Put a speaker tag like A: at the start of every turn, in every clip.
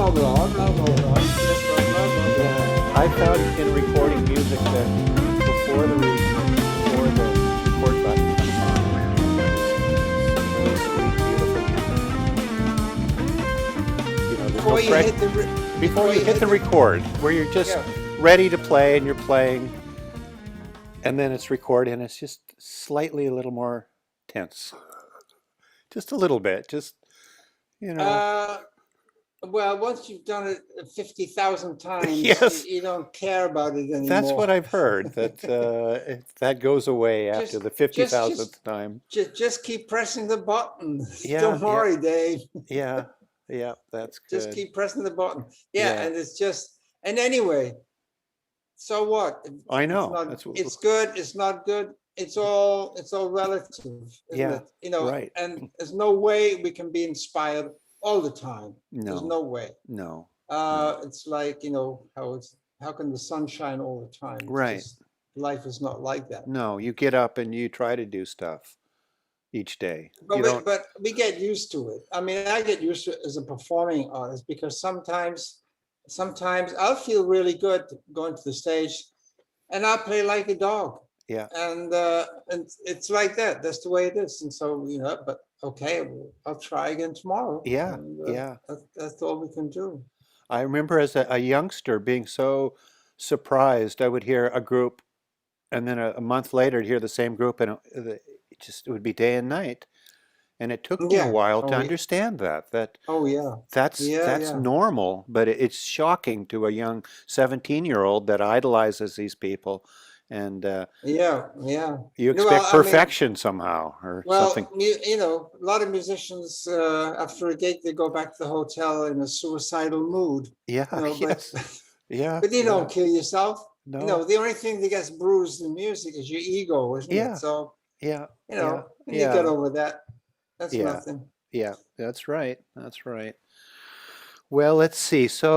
A: blah, blah, blah, blah, blah, yes, blah, blah, blah, blah.
B: Yeah, I found in recording music that before the record button comes on, it's really sweet, beautiful music. You know, there's no
A: Before you hit the,
B: before
A: before
B: you
A: you
B: hit
A: hit
B: the
A: the,
B: record, where you're just
A: yeah.
B: ready to play and you're playing, and then it's recorded and it's just slightly a little more tense, just a little bit, just you know.
A: Uh, well, once you've done it 50,000 times,
B: Yes,
A: you don't care about it
B: that's
A: anymore.
B: what I've heard. That that goes away after
A: Just,
B: the fifty
A: just, just,
B: thousandth time.
A: just keep pressing the button.
B: Yeah,
A: Don't
B: yeah,
A: worry, Dave.
B: yeah, yeah. That's
A: Just
B: good.
A: keep pressing the button. Yeah,
B: Yeah,
A: and it's just, and anyway, so what?
B: I
A: It's
B: know.
A: not,
B: That's what.
A: it's good, it's not good. It's all relative, isn't
B: Yeah,
A: it? You know,
B: right.
A: and there's no way we can be inspired all the time. There's
B: No,
A: no way.
B: no, no.
A: It's like, how can the sun shine all the time? It's
B: Right.
A: just, life is not like that.
B: No, you get up and you try to do stuff each day.
A: But
B: You
A: we,
B: don't.
A: but we get used to it. I mean, I get used to it as a performing artist because sometimes I'll feel really good going to the stage and I'll play like a dog.
B: Yeah,
A: And it's like that. That's the way it is. And so, but okay, I'll try again tomorrow.
B: yeah,
A: And
B: yeah.
A: that's all we can do.
B: I remember as a youngster being so surprised. I would hear a group, and then a month later, I'd hear the same group, and it would be day and night. And it took me a
A: Yeah.
B: while to
A: Oh,
B: understand that
A: oh yeah. Yeah,
B: that's
A: yeah.
B: normal, but it's shocking to a young 17-year-old that idolizes these people, and
A: Yeah, yeah.
B: you
A: Well,
B: expect
A: I mean,
B: perfection somehow or something.
A: well, a lot of musicians after a gig they go back to the hotel in a suicidal mood,
B: Yeah,
A: but
B: yes, yeah,
A: but you
B: yeah.
A: don't kill yourself.
B: No,
A: The only thing that gets bruised in music is your ego, isn't it?
B: yeah,
A: So,
B: yeah, yeah,
A: and you get
B: yeah,
A: over that. That's
B: yeah,
A: nothing.
B: yeah. That's right. That's right. Well, let's see. So,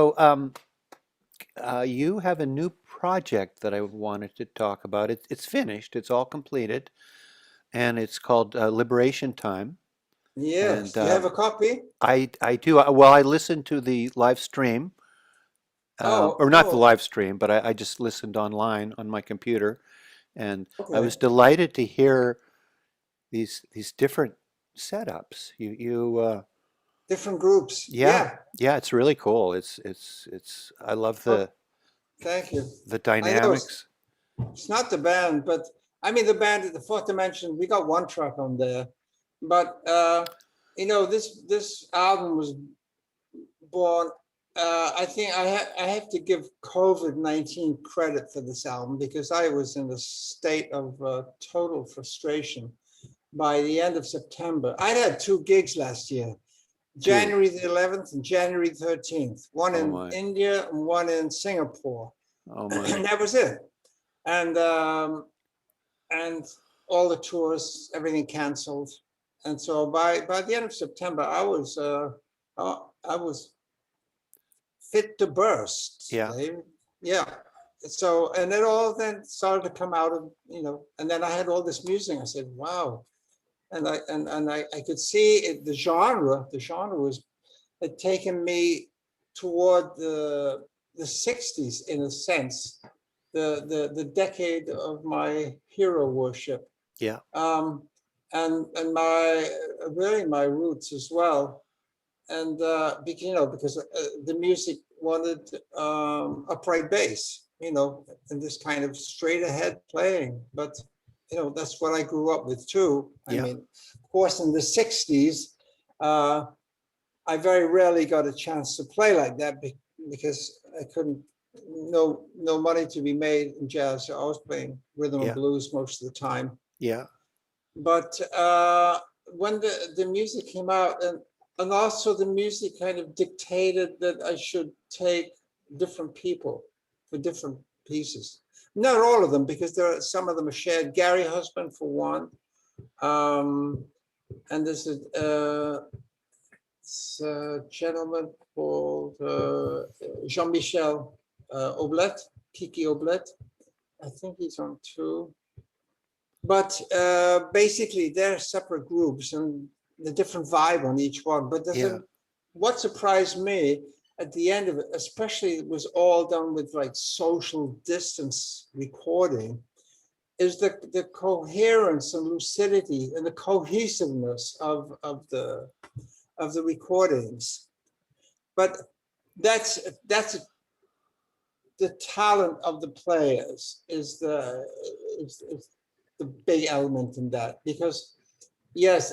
B: you have a new project that I wanted to talk about. It's finished. It's all completed, and it's called Liberation Time.
A: Yes.
B: And
A: You have a copy?
B: I do. Well, I listened to the live stream,
A: Oh,
B: or not the
A: oh,
B: live stream, but I just listened online on my computer, and I
A: okay.
B: was delighted to hear these different setups.
A: Different groups.
B: Yeah,
A: Yeah.
B: yeah, it's really cool. It's. I love
A: Oh, thank you.
B: the
A: I know
B: dynamics.
A: it's not the band, but I mean the band, the Fourth Dimension. We got one track on there, but this album was born. I think I have to give COVID-19 credit for this album because I was in a state of total frustration by the end of September. I had two gigs last year,
B: Too.
A: January the 11th and January 13th, one
B: Oh
A: in
B: my.
A: India and one in Singapore,
B: Oh my.
A: and that was it. And and all the tours, everything canceled. And so by the end of September, I was fit to burst.
B: Yeah.
A: Yeah. So and it all then started to come out of and then I had all this music. I said, wow. And I could see it, the genre was had taken me toward the 60s in a sense, the decade of my hero worship,
B: Yeah.
A: and my really my roots as well, and because the music wanted upright bass, and this kind of straight ahead playing, but that's what I grew up with too. I
B: Yeah.
A: mean, of course, in the 60s, I very rarely got a chance to play like that because I couldn't, no money to be made in jazz. So I was playing rhythm and
B: Yeah.
A: blues most of the time.
B: Yeah.
A: But when the music came out, and also the music kind of dictated that I should take different people for different pieces. Not all of them, because there are some of them are shared. Gary Husband for one, and there's a gentleman called Jean-Michel Oblet, Kiki Oblet. I think he's on two. But basically, they're separate groups and the different vibe on each one. But
B: Yeah.
A: what surprised me at the end of it, especially it was all done with like social distance recording, is the coherence and lucidity and the cohesiveness of the recordings. But that's the talent of the players is the big element in that, because yes,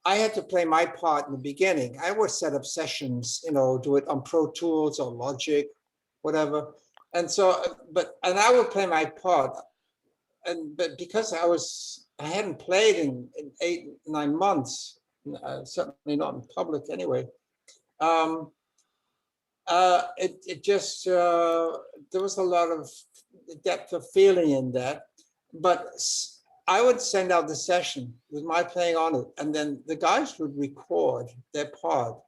A: I had to play my part in the beginning. I would set up sessions, do it on Pro Tools or Logic, whatever. And so, and I would play my part. But because I hadn't played in 8, 9 months, certainly not in public anyway. It just, there was a lot of depth of feeling in that. But I would send out the session with my playing on it, and then the guys would record their part.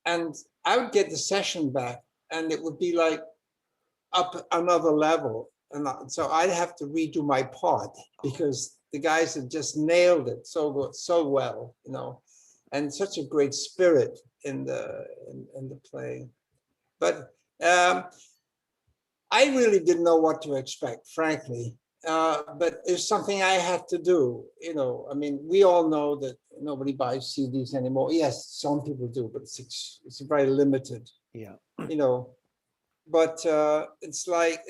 A: And I would get the session back, and it would be like up another level. And so I'd have to redo my part because the guys had just nailed it so well, and such a great spirit in the playing. But I really didn't know what to expect, frankly. But it's something I had to do. I mean, we all know that nobody buys CDs anymore. Yes, some people do, but it's very limited.
B: Yeah.
A: But it's like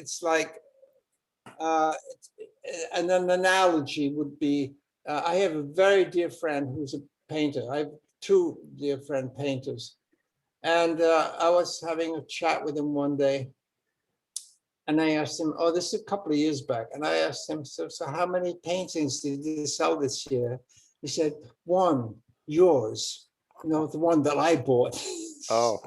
A: and an analogy would be, I have a very dear friend who's a painter. I have two dear friend painters. And I was having a chat with him one day. And I asked him, this is a couple of years back. And I asked him, so how many paintings did you sell this year? He said, one, yours, the one that I bought.
B: Oh.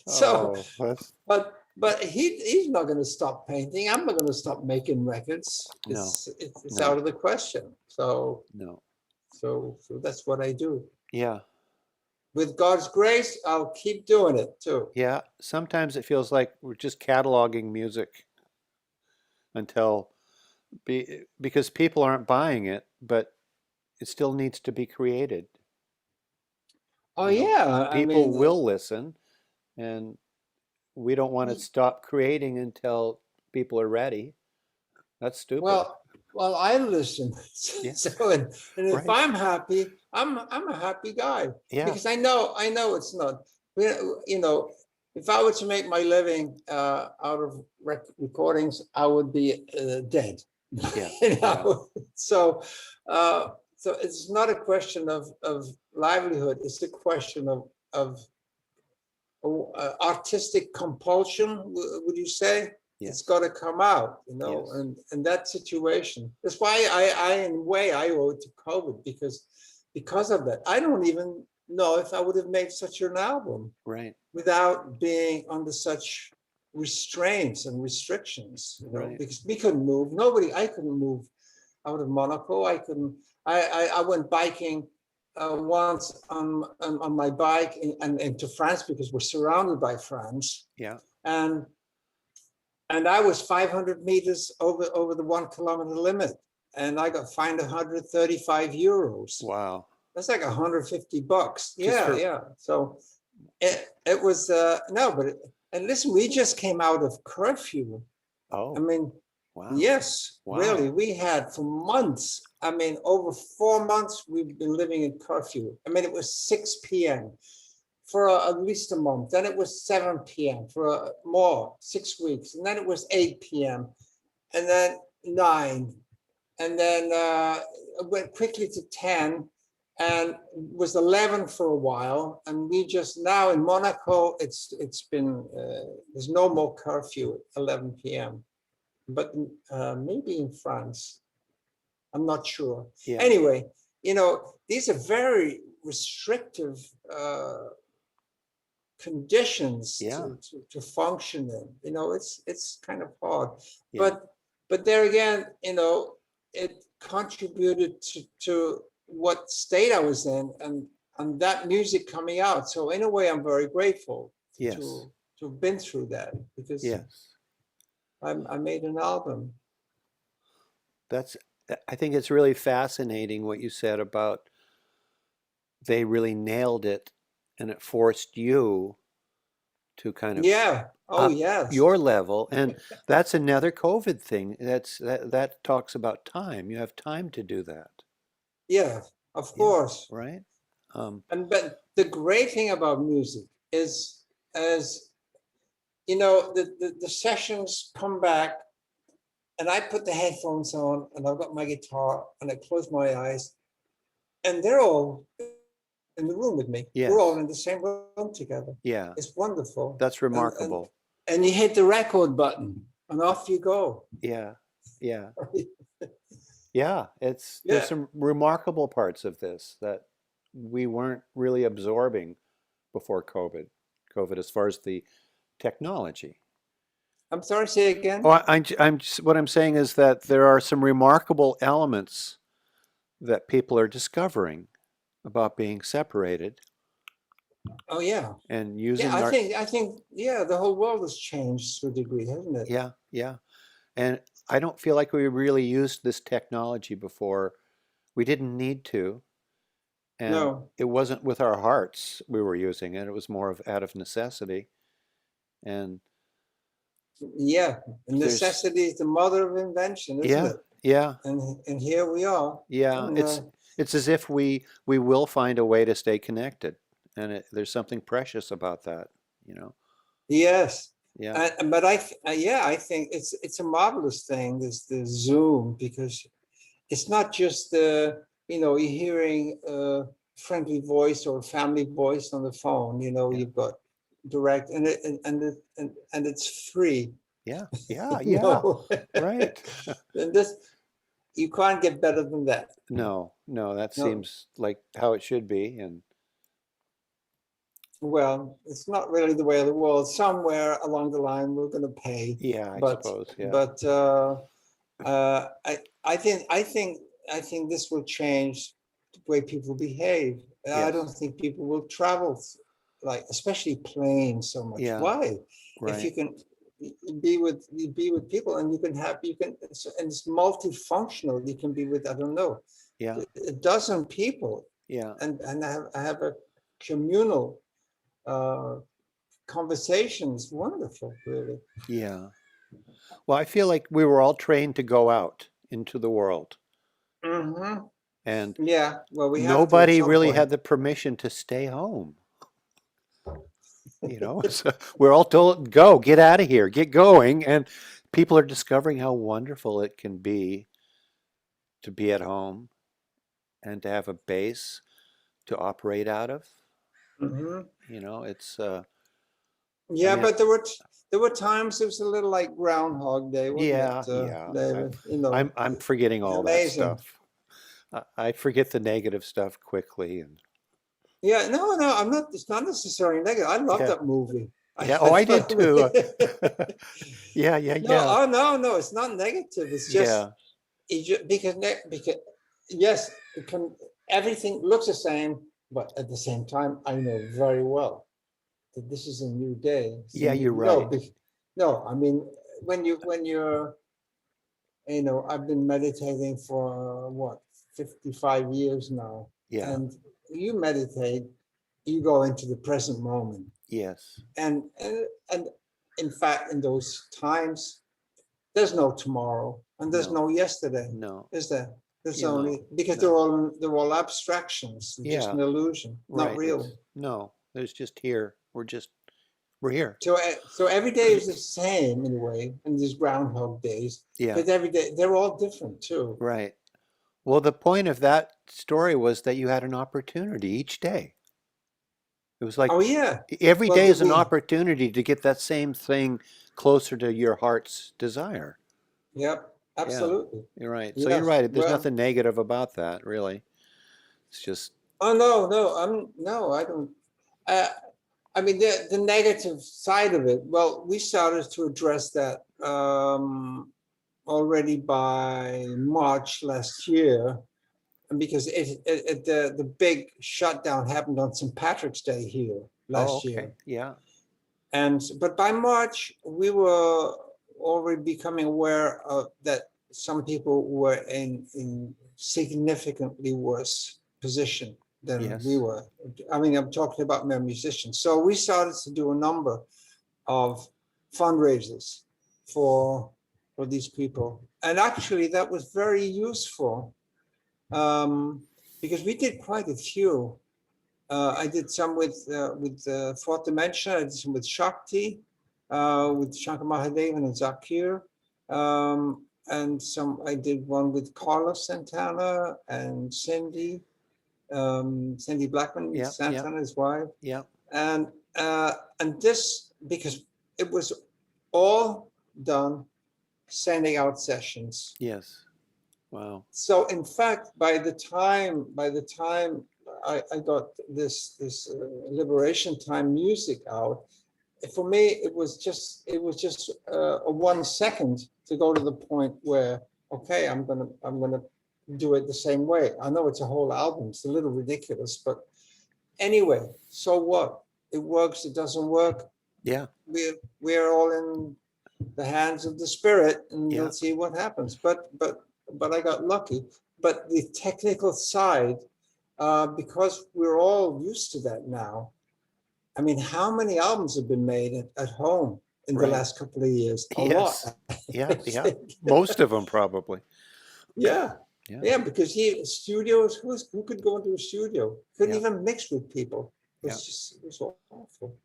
A: So,
B: that's...
A: but he's not going to stop painting. I'm not going to stop making records. It's out of the question. So so that's what I do.
B: Yeah.
A: With God's grace, I'll keep doing it too.
B: Yeah. Sometimes it feels like we're just cataloging music until because people aren't buying it, but it still needs to be created.
A: Oh yeah, I
B: People
A: mean,
B: will listen, and we don't want to stop creating until people are ready. That's stupid.
A: well, I listen.
B: Yeah.
A: So and if
B: Right.
A: I'm happy, I'm a happy guy,
B: Yeah.
A: because I know it's not. If I were to make my living out of recordings, I would be dead.
B: Yeah.
A: So so it's not a question of livelihood. It's a question of artistic compulsion, would you say?
B: Yes.
A: It's got to come out,
B: Yes.
A: and that situation. That's why I in a way I owe it to COVID, because of that. I don't even know if I would have made such an album
B: Right.
A: without being under such restraints and restrictions,
B: Right.
A: because we couldn't move. I couldn't move out of Monaco. I couldn't. I went biking once on my bike and into France, because we're surrounded by France.
B: Yeah.
A: And I was 500 meters over the 1 kilometer limit, and I got fined 135 euros.
B: Wow.
A: That's like $150. Yeah. So it was no, but and listen, we just came out of curfew.
B: Oh.
A: I mean,
B: wow.
A: Yes,
B: Wow.
A: really, we had for months. I mean, over 4 months, we've been living in curfew. I mean, it was 6 p.m. for at least a month. Then it was 7 p.m. for more, 6 weeks. And then it was 8 p.m. And then 9. And then it went quickly to 10 and was 11 for a while. And we just now in Monaco, it's been, there's no more curfew at 11 p.m. But maybe in France, I'm not sure.
B: Yeah.
A: Anyway, these are very restrictive conditions to function in. It's kind of hard.
B: Yeah.
A: But there again, it contributed to what state I was in and that music coming out. So in a way, I'm very grateful to have been through that, because I made an album.
B: I think it's really fascinating what you said about they really nailed it and it forced you to kind of
A: Yeah. Oh,
B: up
A: yes.
B: your level. And that's another COVID thing. That talks about time. You have time to do that.
A: Yeah, of
B: Yeah,
A: course.
B: right? Um,
A: And but the great thing about music is, as you know, the sessions come back, and I put the headphones on, and I've got my guitar, and I close my eyes, and they're all in the room with me. We're all
B: yes.
A: in the same room together.
B: Yeah,
A: It's wonderful.
B: that's
A: And
B: remarkable.
A: you hit the record button, and off you go.
B: Yeah, yeah, yeah. There's
A: Yeah.
B: some remarkable parts of this that we weren't really absorbing before COVID. COVID, as far as the technology.
A: I'm sorry, say
B: Oh,
A: again.
B: what I'm saying is that there are some remarkable elements that people are discovering about being separated
A: Oh, yeah.
B: and
A: Yeah,
B: using our,
A: yeah, the whole world has changed to a degree, hasn't it?
B: yeah, yeah. And I don't feel like we really used this technology before. We didn't need to, and
A: No.
B: it wasn't with our hearts we were using it. It was more of out of necessity. And
A: Yeah.
B: there's,
A: Necessity is the mother of invention, isn't
B: yeah,
A: it?
B: yeah,
A: And here we are.
B: yeah.
A: And
B: It's as if we will find a way to stay connected, and there's something precious about that, you know.
A: yes.
B: Yeah,
A: But yeah, I think it's a marvelous thing, this Zoom, because it's not just you're hearing a friendly voice or family voice on the phone.
B: yeah,
A: You've got direct, and it's free.
B: yeah, yeah,
A: You
B: yeah.
A: know,
B: Right.
A: and this you can't get better than that.
B: No, no, that
A: No,
B: seems like how it should be. And
A: well, it's not really the way of the world. Somewhere along the line, we're going to pay,
B: yeah, I
A: but
B: suppose. Yeah,
A: but I think this will change the way people behave. I don't
B: yes,
A: think people will travel like, especially planes, so much.
B: yeah,
A: Why? If you
B: right.
A: can be with people, and it's multifunctional. You can be with, I don't know,
B: Yeah,
A: a dozen people,
B: yeah,
A: and I have a communal uh, conversation. It's wonderful, really.
B: yeah. Well, I feel like we were all trained to go out into the world,
A: Hmm.
B: and
A: Yeah, well, we have to at
B: nobody
A: some
B: really
A: point.
B: had the permission to stay home. So we're all told, go, get out of here, get going, and people are discovering how wonderful it can be to be at home and to have a base to operate out of.
A: Hmm.
B: It's I
A: Yeah,
B: mean,
A: but there were times it was a little like Groundhog Day, wasn't it,
B: yeah, yeah.
A: David?
B: I'm forgetting
A: It's
B: all that
A: amazing.
B: stuff. I forget the negative stuff quickly, and
A: Yeah, no, no, I'm not. It's not necessarily negative. I love
B: yeah,
A: that movie.
B: yeah.
A: I
B: Oh, I did
A: thought
B: too. Yeah, yeah,
A: no,
B: yeah,
A: oh no, no, it's not negative. It's just
B: yeah,
A: because yes, it can. Everything looks the same, but at the same time, I know very well that this is a new day.
B: yeah. You're
A: No,
B: right.
A: no. I mean, when you're I've been meditating for what, 55 years now.
B: Yeah,
A: And you meditate, you go into the present moment.
B: yes.
A: And in fact, in those times, there's no tomorrow and there's
B: No,
A: no yesterday,
B: no,
A: is there? There's
B: no,
A: only, because they're
B: no.
A: all abstractions, just
B: Yeah,
A: an illusion, not
B: right.
A: real.
B: No. There's just here. We're here.
A: So every day is the same in a way, in these Groundhog Days,
B: Yeah,
A: but every day they're all different too.
B: right. Well, the point of that story was that you had an opportunity each day. It was like
A: Oh yeah.
B: every
A: Well,
B: day
A: did
B: is an
A: we?
B: opportunity to get that same thing closer to your heart's desire.
A: Yep,
B: Yeah,
A: absolutely.
B: you're right. So you're
A: Yes.
B: right. There's
A: Well,
B: nothing negative about that, really. It's just,
A: oh no, no, no, I don't. Uh, I mean, the negative side of it. Well, we started to address that already by March last year, and because the big shutdown happened on St. Patrick's Day here
B: oh,
A: last year,
B: okay. Yeah,
A: and but by March we were already becoming aware of that some people were in significantly worse position than we
B: Yes.
A: were. I mean, I'm talking about my musicians. So we started to do a number of fundraisers for these people, and actually that was very useful, because we did quite a few. I did some with Fourth Dimension. I did some with Shakti, with Shankar Mahadevan and Zakir, and some. I did one with Carlos Santana and Cindy Blackman,
B: Yeah. Yeah.
A: Santana's wife,
B: Yeah.
A: and this, because it was all done sending out sessions.
B: Yes. Wow.
A: So in fact, by the time I got this Liberation Time music out, for me it was just a 1 second to go to the point where, okay, I'm gonna do it the same way. I know it's a whole album, it's a little ridiculous, but anyway, so what? It works, it doesn't work.
B: Yeah.
A: We're all in the hands of the spirit, and
B: Yeah.
A: we'll see what happens. But I got lucky. But the technical side, because we're all used to that now. I mean, how many albums have been made at home in the
B: Right.
A: last couple of years? A lot.
B: Yes. Yeah. Yeah. Most of them probably.
A: Yeah,
B: Yeah.
A: yeah. Because studios, who could go into a studio? Couldn't
B: Yeah.
A: even mix with people.
B: Yeah.
A: It was awful.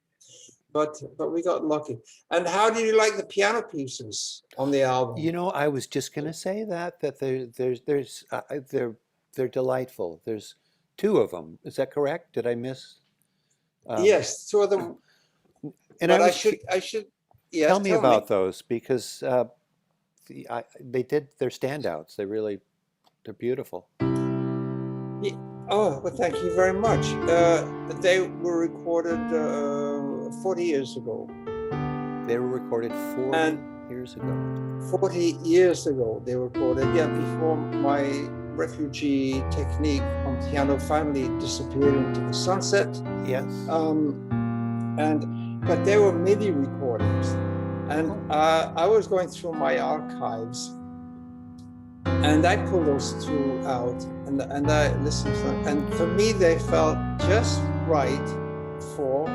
A: But we got lucky. And how did you like the piano pieces on the album?
B: You know, I was just going to say that they're delightful. There's two of them. Is that correct? Did I miss? Um,
A: Yes, two of them.
B: and I
A: But
B: was
A: I should.
B: tell
A: Yes,
B: me
A: tell me.
B: about those because they're standouts. They're beautiful.
A: Ye- Oh, well, thank you very much. They were recorded 40 years ago,
B: They were recorded 40
A: and
B: years ago.
A: 40 years ago they were recorded. Yeah, before my refugee technique on piano finally disappeared into the sunset.
B: Yes.
A: But they were MIDI recordings, and
B: Oh.
A: I was going through my archives, and I pulled those two out, and I listened to them, and for me they felt just right for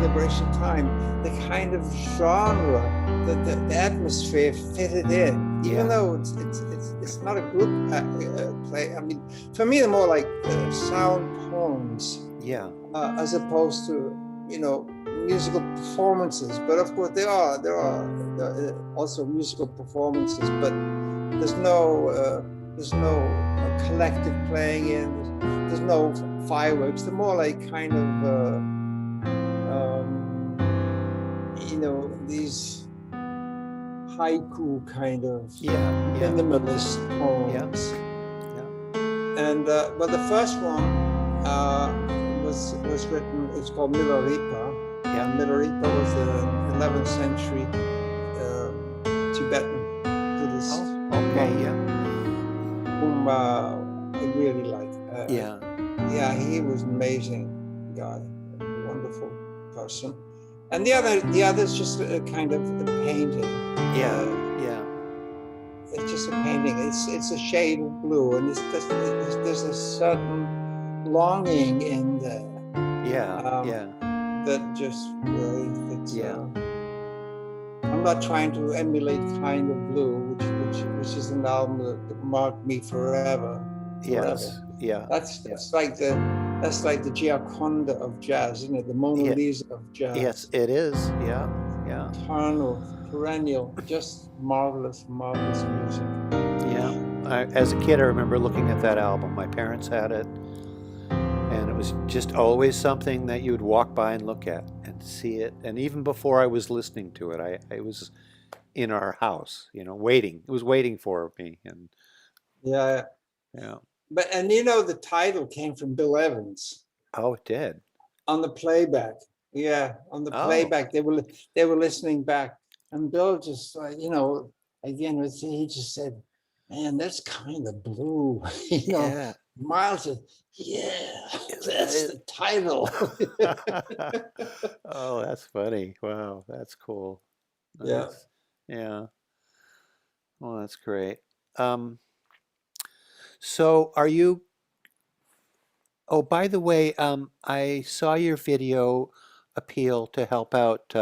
A: Liberation Time. The kind of genre, the atmosphere fitted in, even
B: Yeah.
A: though it's not a group play. I mean, for me, they're more like sound poems,
B: Yeah.
A: as opposed to, musical performances. But of course there are also musical performances, but there's no collective playing in. There's no fireworks. They're more like kind of these haiku kind of
B: Yeah. Yeah.
A: minimalist
B: Yeah.
A: poems.
B: Yeah.
A: And but the first one was written. It's called Milarepa.
B: Yeah.
A: Milarepa was an 11th century Tibetan Buddhist
B: Oh. Okay.
A: monk
B: Yeah.
A: whom I really like.
B: Yeah.
A: Yeah, he was an amazing guy, a wonderful person. And the other's just a kind of a painting.
B: Yeah. Yeah.
A: It's just a painting. It's a shade of blue, and there's a certain longing in there,
B: Yeah. Yeah.
A: that just really fits.
B: Yeah.
A: I'm not trying to emulate Kind of Blue, which is an album that marked me forever.
B: Yes. Yeah.
A: That's
B: Yeah.
A: that's like the Gioconda of jazz, isn't it? The Mona
B: Yeah.
A: Lisa of
B: Yes,
A: jazz.
B: it is. Yeah. Yeah.
A: Eternal, perennial, just marvelous, marvelous music.
B: Yeah. As a kid, I remember looking at that album. My parents had it, and it was just always something that you would walk by and look at and see it. And even before I was listening to it, I was in our house, waiting. It was waiting for me. And
A: Yeah,
B: yeah.
A: and the title came from Bill Evans
B: Oh, it did.
A: on the playback. Yeah, on the
B: Oh,
A: playback, they were listening back, and Bill just again he just said, "Man, that's kind of blue,"
B: yeah.
A: Miles said, "Yeah,
B: Is that
A: that's
B: it?
A: the title."
B: Oh, that's funny. Wow, that's cool.
A: Yeah.
B: Nice. Yeah. Well, that's great. Um, so are you Oh, by the way, I saw your video appeal to help out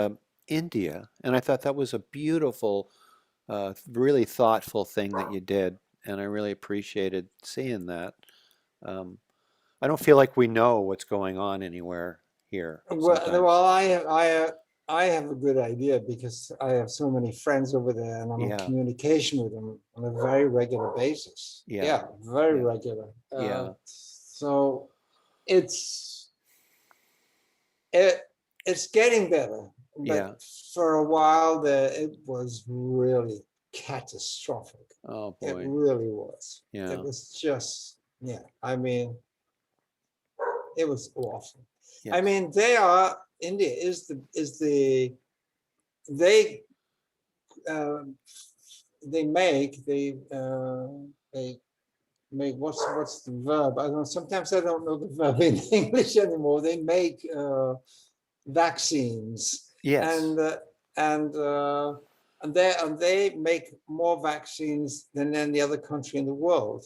B: India, and I thought that was a beautiful, really thoughtful thing that you did, and I really appreciated seeing that. Um, I don't feel like we know what's going on anywhere here sometimes.
A: Well, I have a good idea because I have so many friends over there, and I'm in
B: Yeah,
A: communication with them on a very regular basis.
B: yeah,
A: Yeah, very
B: yeah,
A: regular.
B: yeah,
A: So it's it it's getting better,
B: yeah.
A: but for a while there, it was really catastrophic.
B: Oh
A: It
B: boy.
A: really was. It
B: Yeah,
A: was just, yeah. I mean, it was awful. I
B: yes,
A: mean, India they uh, they make they make what's the verb? I don't know. Sometimes I don't know the verb in English anymore. They make vaccines,
B: yes,
A: and uh, and uh, and they make more vaccines than any other country in the world.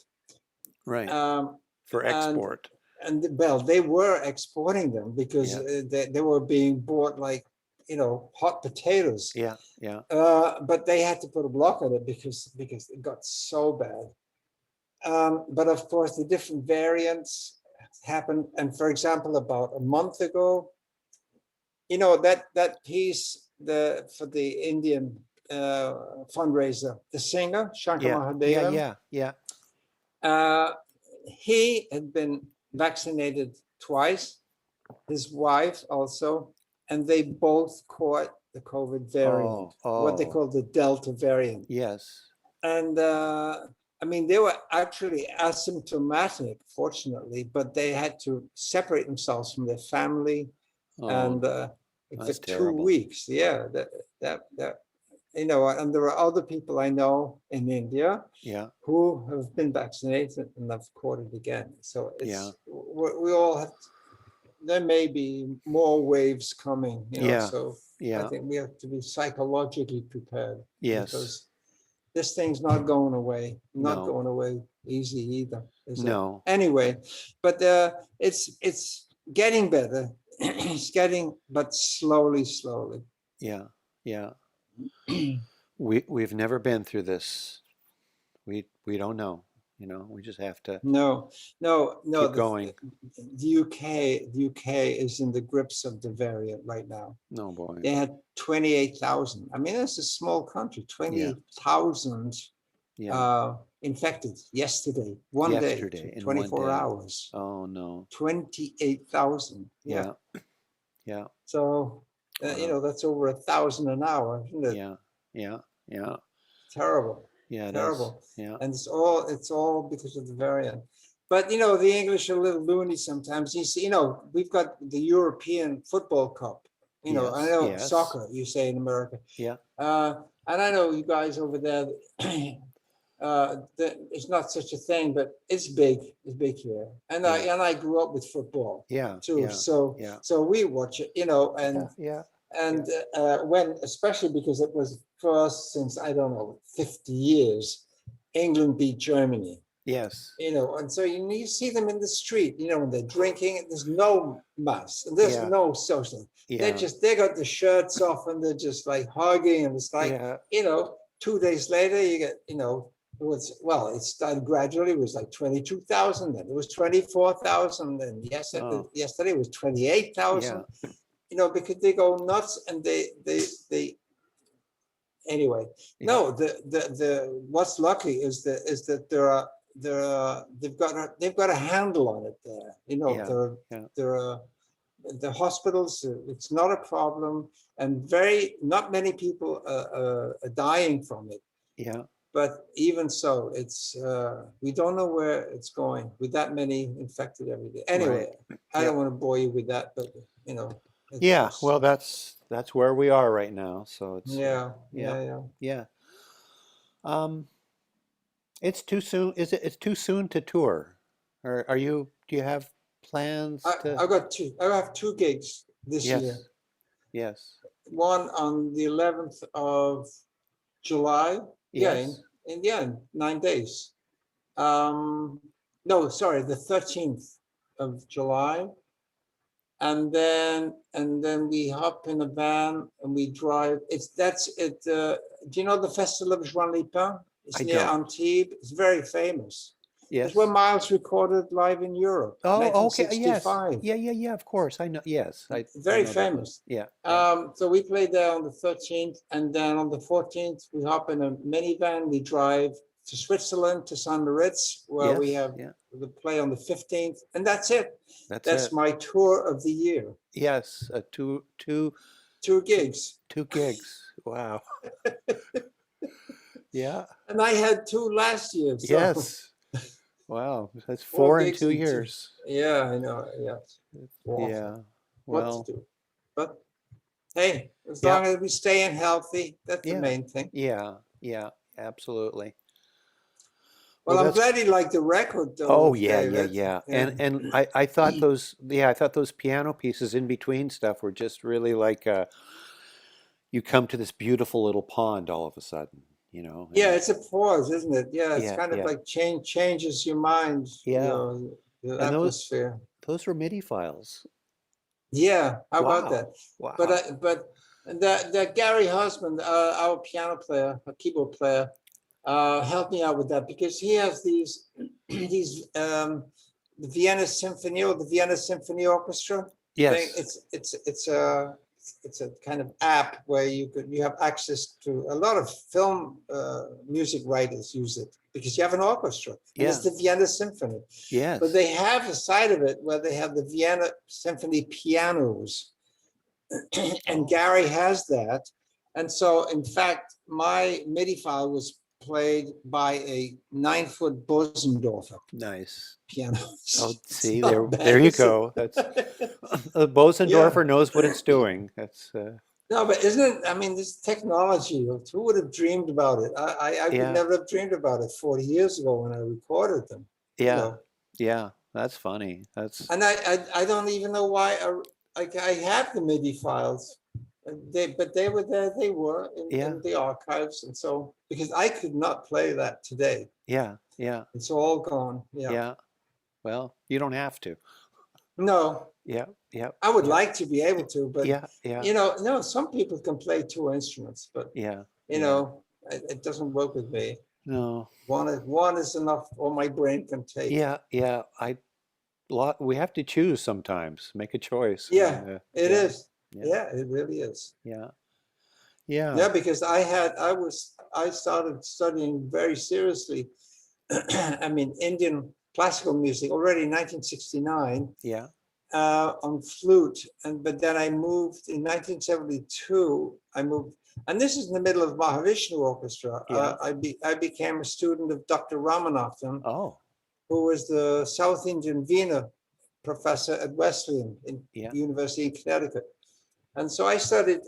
B: right.
A: Um,
B: For
A: and
B: export.
A: well, they were exporting them because
B: Yeah,
A: they were being bought like, hot potatoes.
B: yeah, yeah,
A: But they had to put a block on it because it got so bad. But of course, the different variants happened. And for example, about a month ago, that piece for the Indian fundraiser, the singer Shankar
B: yeah, yeah,
A: Mahadevan,
B: yeah, yeah.
A: uh, he had been vaccinated twice, his wife also, and they both caught the COVID variant,
B: Oh,
A: what they
B: oh,
A: call the Delta variant.
B: yes.
A: And I mean, they were actually asymptomatic, fortunately, but they had to separate themselves from their family,
B: Oh,
A: and for
B: that's terrible.
A: 2 weeks. Yeah, that and there are other people I know in India
B: Yeah,
A: who have been vaccinated and have caught it again. So
B: yeah,
A: we all have. There may be more waves coming,
B: yeah,
A: So I
B: yeah,
A: think we have to be psychologically prepared
B: yes.
A: because this thing's not going away, not
B: No,
A: going away easy either, is it?
B: no.
A: Anyway, but it's getting better. It's getting, but slowly, slowly.
B: Yeah, yeah. We've never been through this. We don't know, we just have to
A: No, no, no.
B: keep
A: The,
B: going.
A: the UK is in the grips of the variant right now.
B: No, boy.
A: They had 28,000. I mean, it's a small country.
B: Yeah,
A: 28,000
B: yeah.
A: infected yesterday, one day,
B: Yesterday in one
A: 24
B: day.
A: hours.
B: Oh no.
A: 28,000. Yeah.
B: Yeah, yeah.
A: So,
B: Wow.
A: that's over 1,000 an hour, isn't it?
B: Yeah, yeah, yeah.
A: Terrible,
B: Yeah, it is.
A: terrible.
B: Yeah,
A: And it's all because of the variant. But, the English are a little loony sometimes. You see, we've got the European Football Cup. I
B: yes,
A: know
B: yes.
A: soccer, you say in America.
B: Yeah,
A: Uh, and I know you guys over there, that it's not such a thing, but it's big. It's big here. And I
B: yeah,
A: and I grew up with football
B: yeah,
A: too.
B: yeah,
A: So
B: yeah,
A: so we watch it,
B: yeah,
A: and
B: yeah,
A: and
B: yeah,
A: when especially because it was for us since I don't know 50 years, England beat Germany.
B: yes,
A: And so you see them in the street, when they're drinking, and there's no mask, and there's
B: yeah,
A: no social.
B: yeah,
A: They got the shirts off and they're just like hugging, and it's like,
B: yeah.
A: 2 days later you get, it started gradually, it was like 22,000, then it was 24,000, and
B: Oh,
A: yesterday it was 28,000,
B: yeah,
A: because they go nuts, and they anyway.
B: yeah,
A: No, the what's lucky is that they've got a handle on it there.
B: yeah, yeah,
A: There are the hospitals. It's not a problem, and not many people are dying from it.
B: yeah,
A: But even so, we don't know where it's going with that many infected every day.
B: right.
A: Anyway, I
B: Yeah,
A: don't want to bore you with that, but it's
B: yeah.
A: just
B: Well, that's where we are right now. So it's
A: yeah,
B: yeah,
A: yeah, yeah.
B: yeah. Um, it's too soon. Is it? It's too soon to tour, or are you? Do you have plans
A: I
B: to?
A: I got two. I have two gigs this year.
B: Yes, yes,
A: One on the 11th of July. Yeah,
B: yes.
A: in 9 days. Um, no, sorry, the 13th. of July. And then we hop in a van and we drive. That's it. Do you know the Festival of Juan Lipin? It's
B: I
A: near
B: don't.
A: Antibes. It's very famous. It's where
B: Yes.
A: Miles recorded live in Europe,
B: Oh, okay. Yes.
A: 1965.
B: Yeah, yeah, yeah. Of course. I know. Yes, I
A: Very
B: know that one.
A: famous.
B: Yeah, yeah.
A: So we played there on the 13th, and then on the 14th, we hop in a minivan. We drive to Switzerland, to St. Moritz, where we
B: Yes.
A: have
B: Yeah.
A: the play on the 15th, and that's it.
B: That's
A: That's
B: it.
A: my tour of the year.
B: Yes.
A: Two
B: Two,
A: gigs.
B: two gigs. Wow. Yeah.
A: And I had two last year, so
B: Yes. Wow. That's
A: four
B: four in
A: gigs
B: two
A: in two.
B: years.
A: Yeah, I know. Yeah, awful.
B: Yeah.
A: What to
B: Well,
A: do? But hey, as
B: yeah.
A: long as we staying healthy, that's the
B: Yeah.
A: main thing.
B: Yeah. Yeah. Absolutely. Well,
A: Well, I'm
B: that's
A: glad you liked the record though
B: oh
A: with
B: yeah,
A: Dave.
B: yeah, yeah.
A: Yeah.
B: And I thought those yeah, I thought those piano pieces in between stuff were just really like you come to this beautiful little pond all of a sudden,
A: Yeah,
B: and
A: it's a pause, isn't it? Yeah, it's
B: yeah,
A: kind of
B: yeah,
A: like changes your mind,
B: yeah.
A: your
B: And
A: atmosphere.
B: those were MIDI files.
A: Yeah, how about that?
B: Wow. Wow.
A: But that Gary Husband, our piano player, a keyboard player, helped me out with that because he has these these the Vienna Symphony or the Vienna Symphony Orchestra thing.
B: Yes.
A: It's a kind of app where you have access to a lot of film music writers use it because you have an orchestra and it's
B: Yeah.
A: the Vienna Symphony. But
B: Yes.
A: they have a side of it where they have the Vienna Symphony pianos, and
B: Oh,
A: Gary has that. And so, in fact, my MIDI file was played by a 9-foot Bosendorfer
B: nice.
A: piano.
B: Oh,
A: It's
B: see,
A: not
B: there
A: bad,
B: you
A: is it?
B: go. That's
A: Yeah.
B: Bosendorfer knows what it's doing. That's
A: No, but isn't it? I mean, this technology, who would have dreamed about it? I would
B: yeah.
A: never have dreamed about it 40 years ago when I recorded them, you
B: Yeah.
A: know.
B: Yeah. That's funny. That's
A: And I don't even know why I have the MIDI files. But they were there, they were
B: yeah.
A: in the archives. And so, because I could not play that today,
B: Yeah. Yeah.
A: it's all gone. Yeah.
B: Yeah. Well, you don't have to.
A: No,
B: Yeah, yeah,
A: I would
B: yeah,
A: like to be able to, but
B: yeah, yeah,
A: no, some people can play two instruments, but
B: yeah,
A: you
B: yeah.
A: know, it doesn't work with me.
B: No,
A: One is enough, all my brain can take.
B: yeah, yeah. We have to choose sometimes, make a choice,
A: Yeah,
B: and
A: it
B: yeah,
A: is.
B: yeah,
A: Yeah, it really is.
B: yeah, yeah,
A: Yeah, because I started studying very seriously. I mean, Indian classical music already in 1969
B: yeah,
A: on flute, and but then I moved in 1972. I moved, and this is in the middle of Mahavishnu Orchestra.
B: yeah.
A: I became a student of Dr. Ramanathan,
B: Oh,
A: who was the South Indian Veena professor at Wesleyan in
B: yeah,
A: University in Connecticut. And so I studied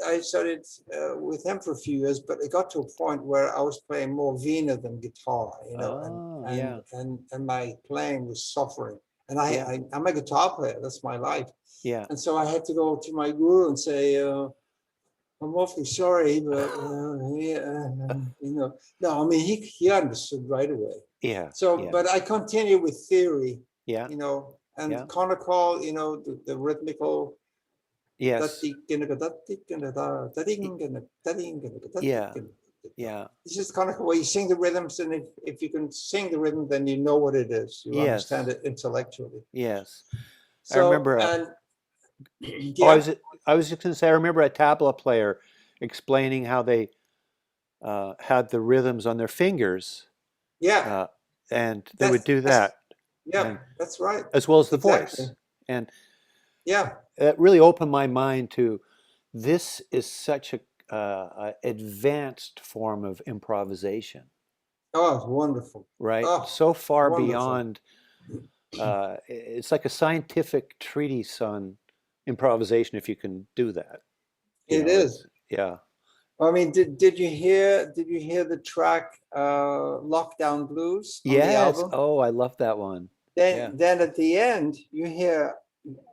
A: with him for a few years, but it got to a point where I was playing more Veena than guitar,
B: oh, yeah,
A: and my playing was suffering. And
B: yeah,
A: I'm a guitar player, that's my life.
B: yeah,
A: And so I had to go to my guru and say, I'm awfully sorry, but yeah, no, I mean he understood right away.
B: yeah,
A: So,
B: yeah,
A: but I continue with theory,
B: yeah,
A: and
B: yeah.
A: conical, the rhythmical.
B: Yes, y- yeah, yeah,
A: It's just kind of where you sing the rhythms, and if you can sing the rhythm, then you know what it is. You understand
B: yes,
A: it intellectually.
B: yes. I
A: So,
B: remember.
A: and
B: Oh,
A: yeah,
B: I was just going to say. I remember a tabla player explaining how they had the rhythms on their fingers,
A: yeah,
B: uh, and they would do
A: that's
B: that,
A: yeah,
B: and
A: that's right.
B: as well as the
A: Exactly.
B: voice. And
A: Yeah.
B: it really opened my mind to this is such a advanced form of improvisation,
A: Oh, it's wonderful.
B: right?
A: Oh,
B: So far
A: wonderful.
B: beyond. It's like a scientific treatise on improvisation if you can do that.
A: It
B: It's
A: is.
B: yeah.
A: I mean, did you hear the track "Lockdown Blues" on the
B: Yes.
A: album?
B: Oh, I love that one. Yeah.
A: Then at the end, you hear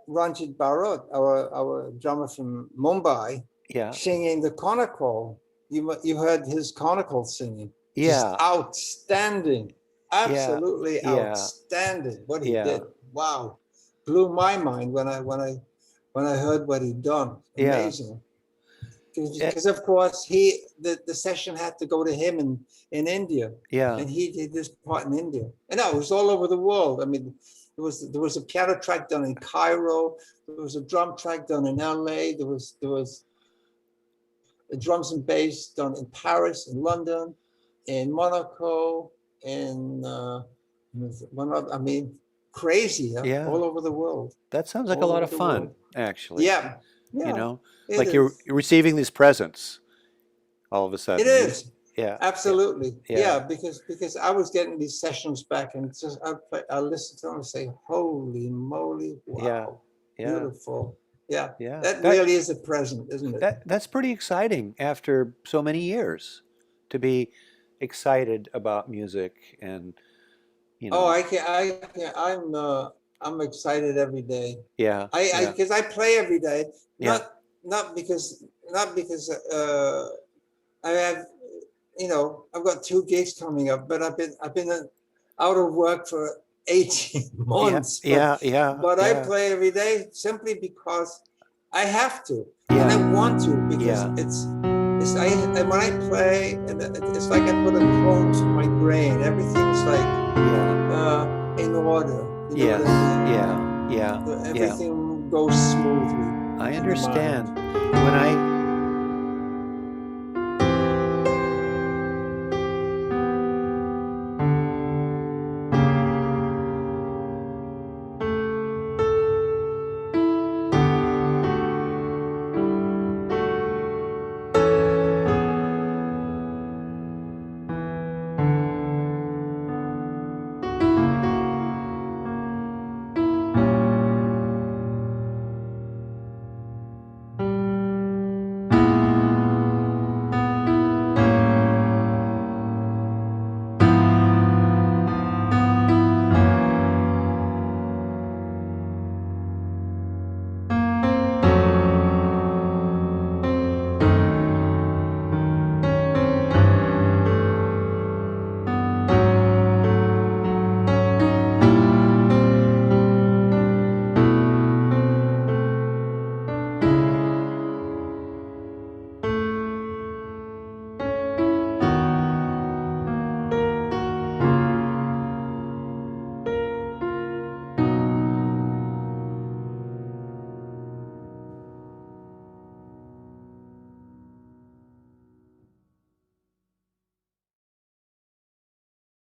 A: Ranjit Barot, our drummer from Mumbai,
B: Yeah.
A: singing the conical. You heard his conical singing, just
B: Yeah.
A: outstanding,
B: Yeah.
A: absolutely
B: Yeah.
A: outstanding. What he
B: Yeah.
A: did, wow! blew my mind when I heard what he'd done.
B: Yeah.
A: Amazing.
B: Eh,
A: Because of course the session had to go to him in India,
B: yeah.
A: and he did this part in India. And no, it was all over the world. I mean, there was a piano track done in Cairo, there was a drum track done in LA, there was a drums and bass done in Paris, in London, in Monaco, in one other, I mean, crazy, huh?
B: Yeah.
A: All over the world,
B: That sounds like a
A: all
B: lot
A: over
B: of
A: the
B: fun,
A: world.
B: actually.
A: Yeah,
B: You
A: yeah,
B: know,
A: it
B: like you're
A: is.
B: receiving these presents all of a
A: It
B: sudden.
A: is.
B: Yeah. Yeah.
A: Absolutely.
B: Yeah.
A: Yeah, because I was getting these sessions back, and just I listen to them and say, holy moly,
B: Yeah.
A: wow,
B: Yeah.
A: beautiful. Yeah,
B: Yeah.
A: that really is a present, isn't it?
B: That's pretty exciting after so many years to be excited about music and, you
A: Oh,
B: know,
A: I'm excited every day.
B: yeah.
A: I
B: Yeah.
A: because I play every day,
B: Yeah.
A: not because I have, I've got 2 gigs coming up, but I've been out of work for 18
B: Yeah.
A: months,
B: Yeah. Yeah.
A: but I
B: Yeah.
A: play every day simply because I have to, and I
B: Yeah.
A: want to, because
B: Yeah.
A: it's I and when I play, and it's like I put a comb to my brain. Everything's like
B: Yeah.
A: in order. You know what I
B: Yes.
A: mean?
B: Yeah. Yeah. Yeah.
A: Everything goes smoothly
B: I
A: in the mind.
B: understand.